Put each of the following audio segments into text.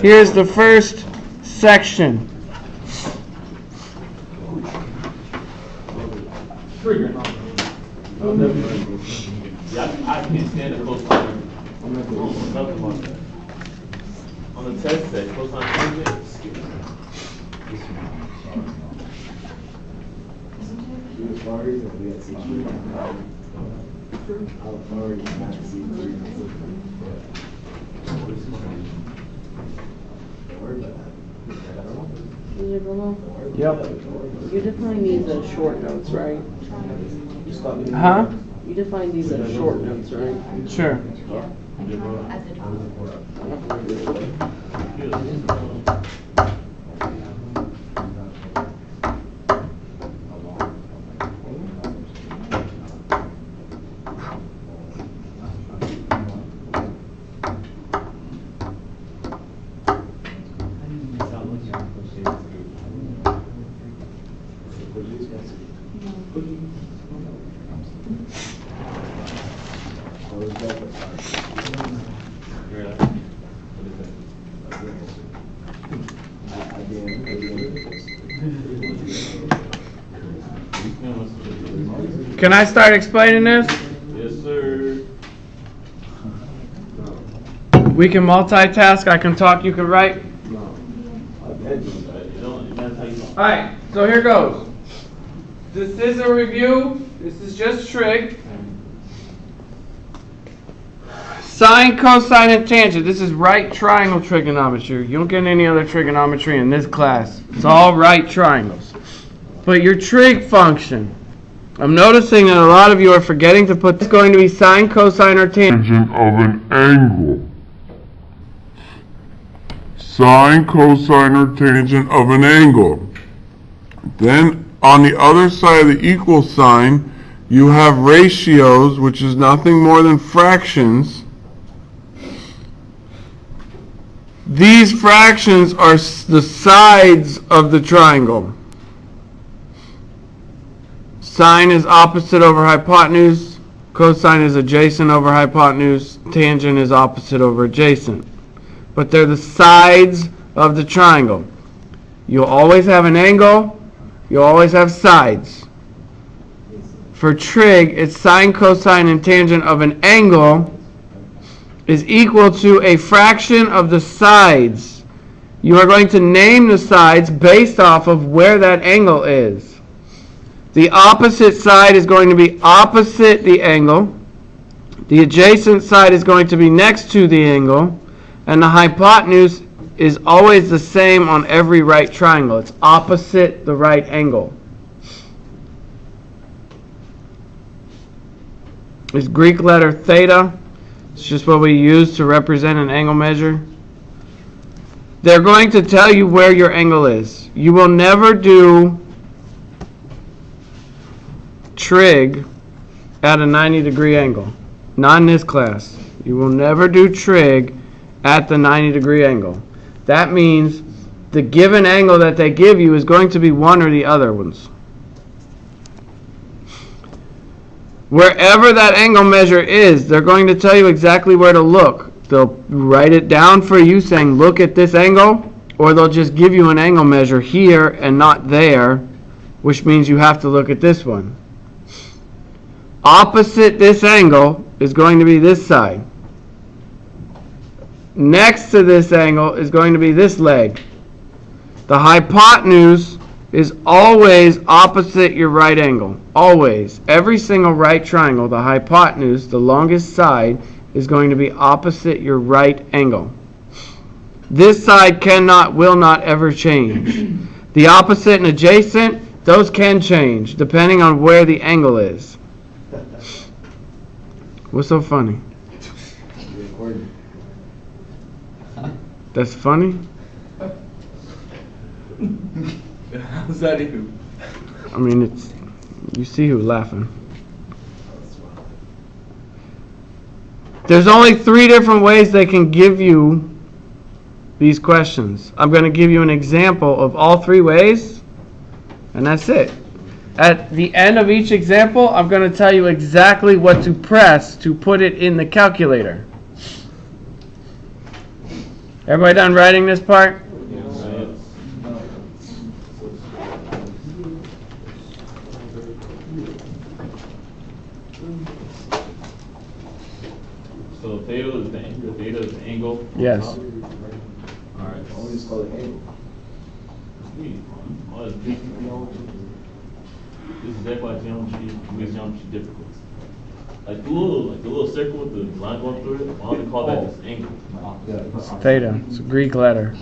Here's the first section. I can't stand a cosine. Nothing about that. On the test set, cosine tangent. Yep. You define these as short notes, right? Huh? You define these as short notes, right? Sure. At the top. Can I start explaining this? Yes, sir. We can multitask. I can talk. You can write. Alright, so here goes. This is a review. This is just trig. Sine, cosine, and tangent. This is right triangle trigonometry. You don't get any other trigonometry in this class. It's all right triangles. But your trig function, I'm noticing that a lot of you are forgetting to put this going to be sine, cosine, or tangent Of an angle. Sine, cosine, or tangent of an angle. Then on the other side of the equal sign, you have ratios, which is nothing more than fractions. These fractions are the sides of the triangle. Sine is opposite over hypotenuse, cosine is adjacent over hypotenuse, tangent is opposite over adjacent. But they're the sides of the triangle. You'll always have an angle, you'll always have sides. For trig, it's sine, cosine, and tangent of an angle is equal to a fraction of the sides. You are going to name the sides based off of where that angle is. The opposite side is going to be opposite the angle. The adjacent side is going to be next to the angle. And the hypotenuse is always the same on every right triangle. It's opposite the right angle. This Greek letter theta, it's just what we use to represent an angle measure. They're going to tell you where your angle is. You will never do trig at a 90-degree angle. Not in this class. You will never do trig at the 90-degree angle. That means the given angle that they give you is going to be one or the other ones. Wherever that angle measure is, they're going to tell you exactly where to look. They'll write it down for you saying look at this angle, or they'll just give you an angle measure here and not there, which means you have to look at this one. Opposite this angle is going to be this side. Next to this angle is going to be this leg. The hypotenuse is always opposite your right angle. Always. Every single right triangle, the hypotenuse, the longest side, is going to be opposite your right angle. This side cannot, will not ever change. The opposite and adjacent, those can change depending on where the angle is. What's so funny? That's funny? How's that even? I mean, it's, you see who's laughing. There's only 3 different ways they can give you these questions. I'm going to give you an example of all 3 ways, and that's it. At the end of each example, I'm going to tell you exactly what to press to put it in the calculator. Everybody done writing this part? So theta is the angle. Yes. Alright. Always call it angle. Oh, this is why geometry makes geometry difficult. Like the little circle with the line going through it, why don't they call that just angle? It's theta. It's a Greek letter.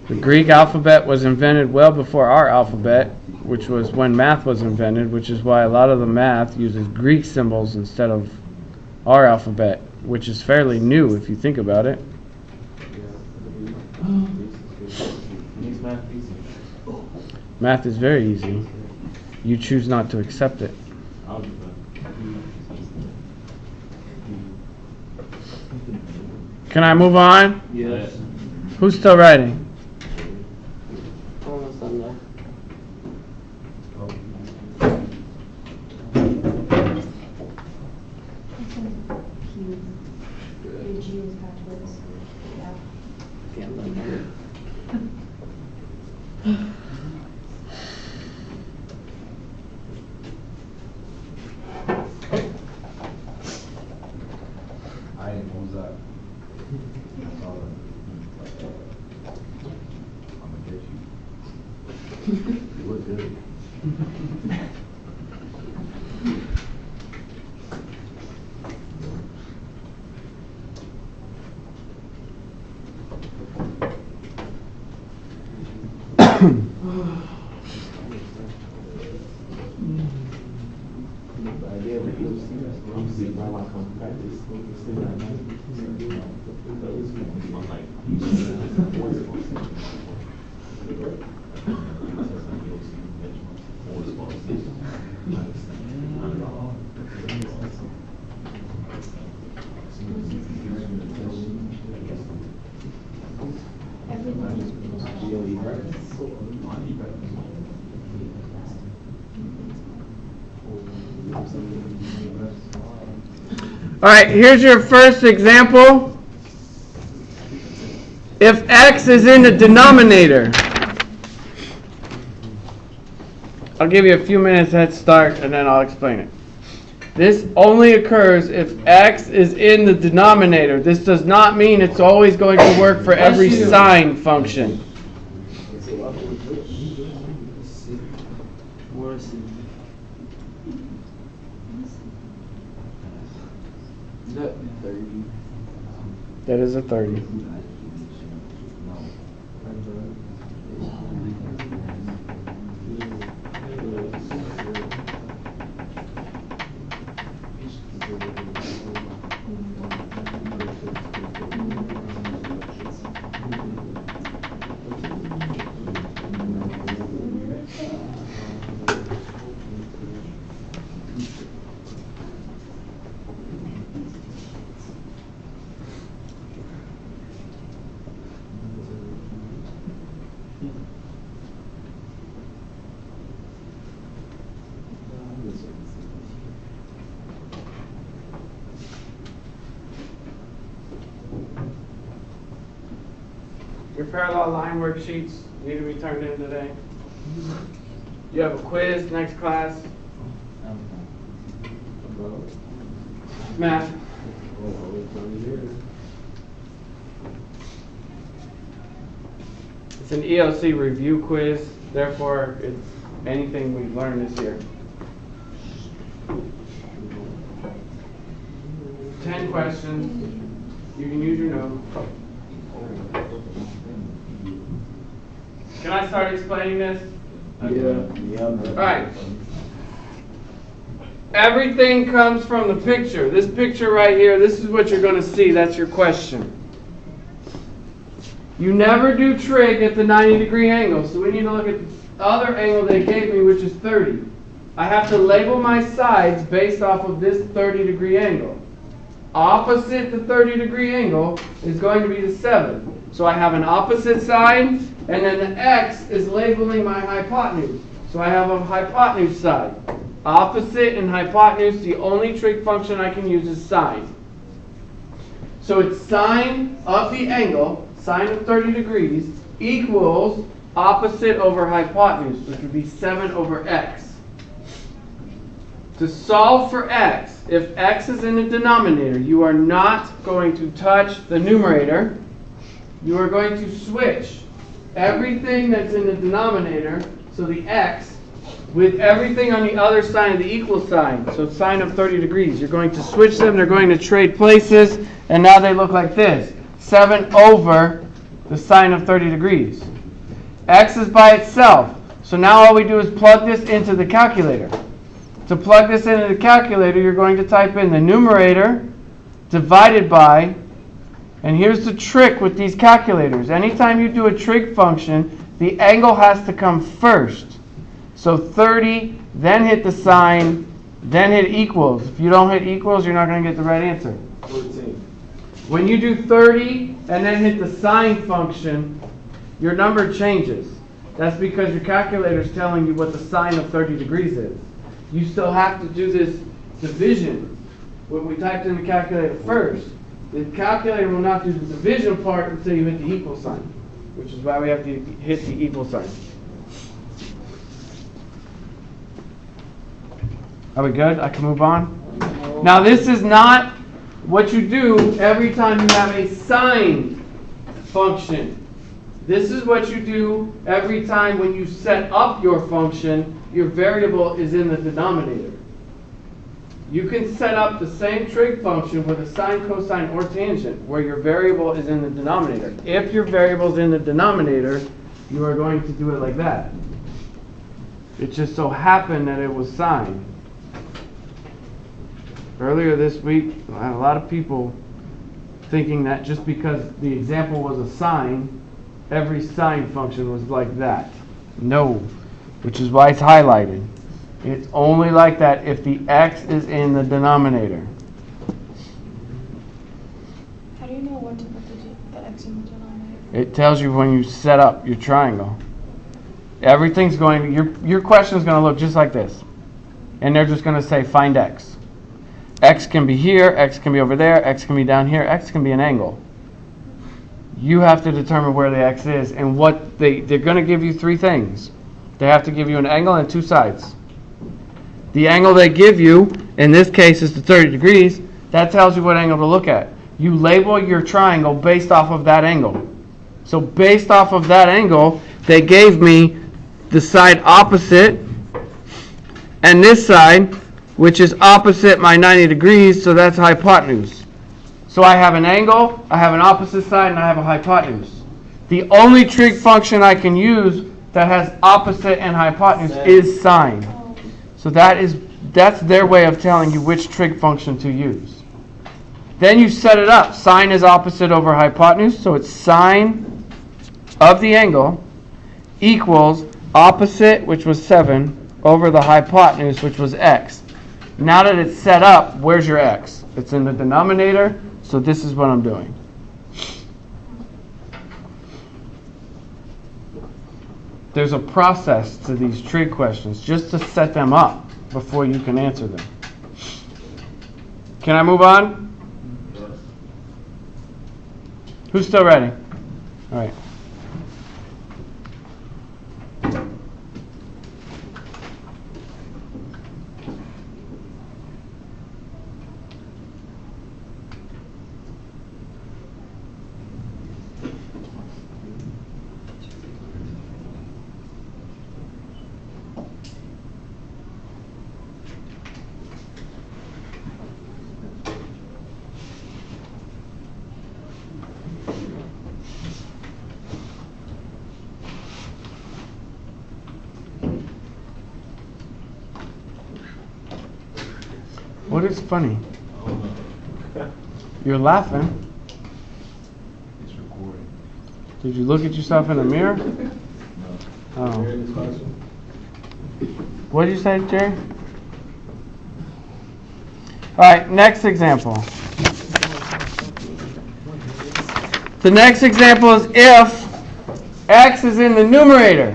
The Greek alphabet was invented well before our alphabet, which was when math was invented, which is why a lot of the math uses Greek symbols instead of our alphabet, which is fairly new if you think about it. Makes math easy. Math is very easy. You choose not to accept it. Algebra. Can I move on? Yes. Who's still writing? Almost done there. Yeah, I'm done. I didn't know that. That's all I'm gonna get you. You look good. All right, here's your first example. If x is in the denominator, I'll give you a few minutes head start and then I'll explain it. This only occurs if x is in the denominator. This does not mean it's always going to work for every sine function. That is a 30. Your parallel line worksheets need to be turned in today. You have a quiz next class. Math. It's an ELC review quiz, therefore it's anything we've learned this year. 10 questions. You can use your note. Can I start explaining this? Yeah. All right. Everything comes from the picture. This picture right here, this is what you're going to see. That's your question. You never do trig at the 90-degree angle, so we need to look at the other angle they gave me, which is 30. I have to label my sides based off of this 30-degree angle. Opposite the 30-degree angle is going to be the 7. So I have an opposite side, and then the x is labeling my hypotenuse. So I have a hypotenuse side. Opposite and hypotenuse, the only trig function I can use is sine. So it's sine of the angle, sine of 30 degrees, equals opposite over hypotenuse, which would be 7 over x. To solve for x, if x is in the denominator, you are not going to touch the numerator. You are going to switch everything that's in the denominator, so the x, with everything on the other side of the equal sign, so sine of 30 degrees. You're going to switch them, they're going to trade places, and now they look like this. 7 over the sine of 30 degrees. X is by itself, so now all we do is plug this into the calculator. To plug this into the calculator, you're going to type in the numerator divided by, and here's the trick with these calculators. Anytime you do a trig function, the angle has to come first. So 30, then hit the sign, then hit equals. If you don't hit equals, you're not going to get the right answer. 14. When you do 30 and then hit the sine function, your number changes. That's because your calculator is telling you what the sine of 30 degrees is. You still have to do this division. When we typed in the calculator first, the calculator will not do the division part until you hit the equal sign, which is why we have to hit the equal sign. Are we good? I can move on? Now this is not what you do every time you have a sine function. This is what you do every time when you set up your function, your variable is in the denominator. You can set up the same trig function with a sine, cosine, or tangent where your variable is in the denominator. If your variable is in the denominator, you are going to do it like that. It just so happened that it was sine. Earlier this week, I had a lot of people thinking that just because the example was a sine, every sine function was like that. No, which is why it's highlighted. It's only like that if the x is in the denominator. How do you know when to put the x in the denominator? It tells you when you set up your triangle. Everything's going, your question is going to look just like this. And they're just going to say find x. X can be here, x can be over there, x can be down here, x can be an angle. You have to determine where the x is, and what they're going to give you three things. They have to give you an angle and two sides. The angle they give you, in this case, is the 30 degrees. That tells you what angle to look at. You label your triangle based off of that angle. So based off of that angle, they gave me the side opposite and this side, which is opposite my 90 degrees, so that's hypotenuse. So I have an angle, I have an opposite side, and I have a hypotenuse. The only trig function I can use that has opposite and hypotenuse is sine. So that's their way of telling you which trig function to use. Then you set it up. Sine is opposite over hypotenuse, so it's sine of the angle equals opposite, which was 7, over the hypotenuse, which was x. Now that it's set up, where's your x? It's in the denominator, so this is what I'm doing. There's a process to these trig questions just to set them up before you can answer them. Can I move on? Who's still ready? All right. What is funny? You're laughing. It's recording. Did you look at yourself in the mirror? Oh. What did you say, Jerry? All right, next example. The next example is if x is in the numerator.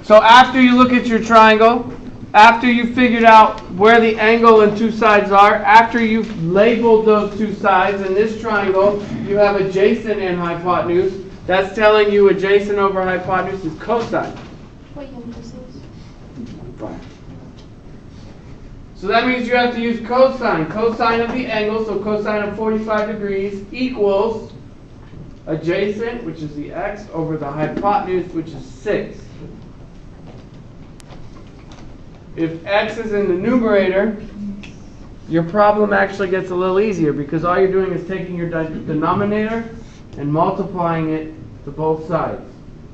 So after you look at your triangle, after you've figured out where the angle and two sides are, after you've labeled those two sides in this triangle, you have adjacent and hypotenuse. That's telling you adjacent over hypotenuse is cosine. What unit is this? So that means you have to use cosine. Cosine of the angle, so cosine of 45 degrees equals adjacent, which is the x, over the hypotenuse, which is 6. If x is in the numerator, your problem actually gets a little easier because all you're doing is taking your denominator and multiplying it to both sides.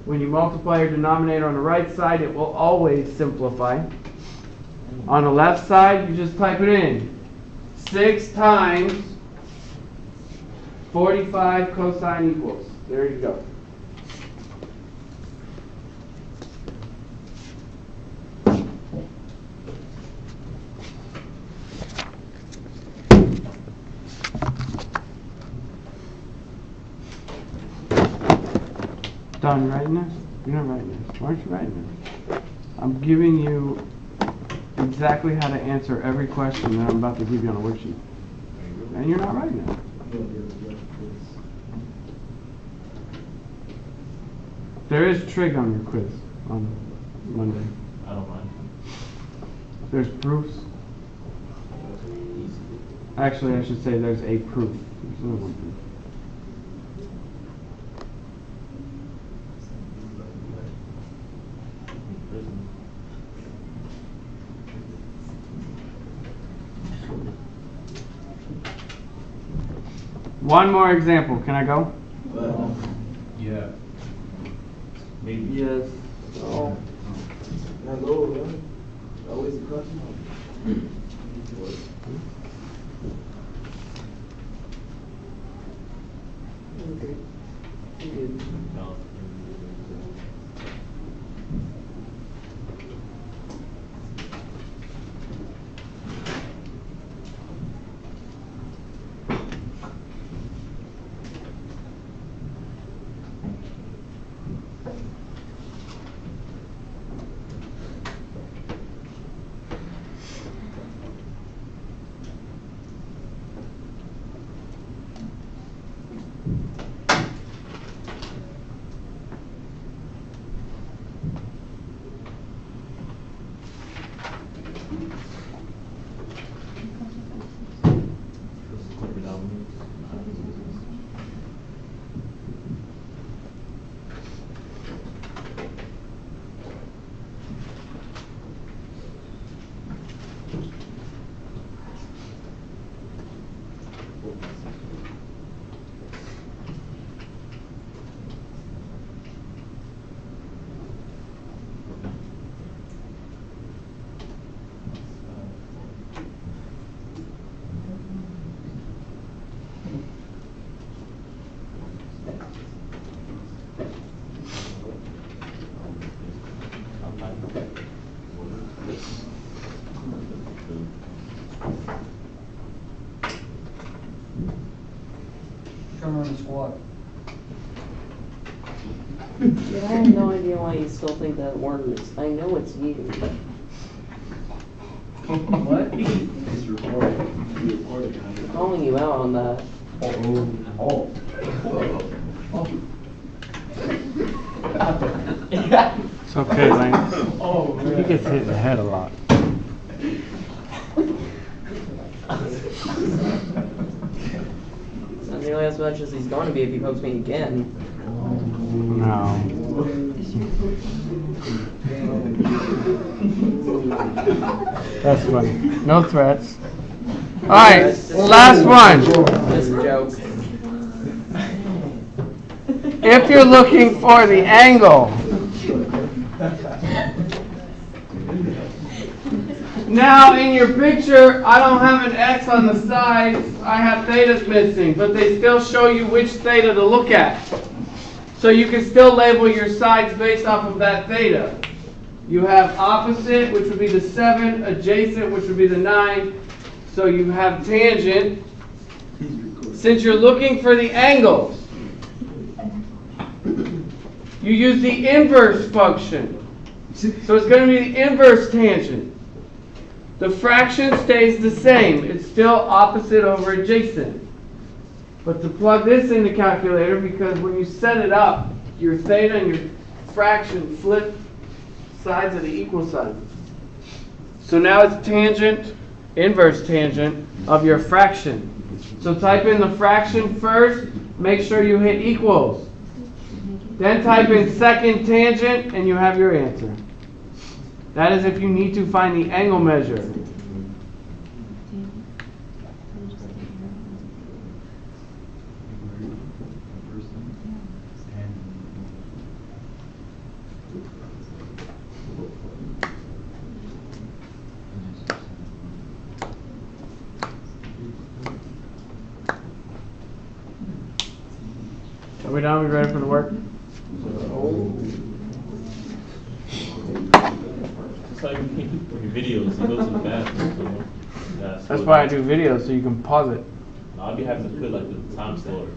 When you multiply your denominator on the right side, it will always simplify. On the left side, you just type it in. 6 times 45 cosine equals. There you go. Done writing this? You're not writing this. Why aren't you writing this? I'm giving you exactly how to answer every question that I'm about to give you on a worksheet. And you're not writing it. There is trig on your quiz on Monday. I don't mind. There's proofs. Actually, I should say there's a proof. There's only one proof. One more example. Can I go? Yeah. Maybe. Yes. Oh. Can I go, man? Always a question. Okay. Good. No. Come on the squad. Yeah, I have no idea why you still think that word is. I know it's you. What? It's recorded. You recorded. I'm calling you out on that. Oh. It's okay, Lane. Oh, He gets hit in the head a lot. It's not nearly as much as he's going to be if he pokes me again. No. That's funny. No threats. Alright, last one. Just a joke. If you're looking for the angle. Now in your picture, I don't have an X on the sides. I have thetas missing, but they still show you which theta to look at. So you can still label your sides based off of that theta. You have opposite, which would be the 7, adjacent, which would be the 9. So you have tangent. Since you're looking for the angles, you use the inverse function. So it's going to be the inverse tangent. The fraction stays the same. It's still opposite over adjacent. But to plug this in the calculator, because when you set it up, your theta and your fraction flip sides of the equal sign. So now it's tangent, inverse tangent of your fraction. So type in the fraction first, make sure you hit equals. Then type in second tangent and you have your answer. That is if you need to find the angle measure. Are we done? We ready for the work? That's how you keep your videos. You go to the bathroom. So That's why I do videos, so you can pause it. I'll be having to put like the time slower.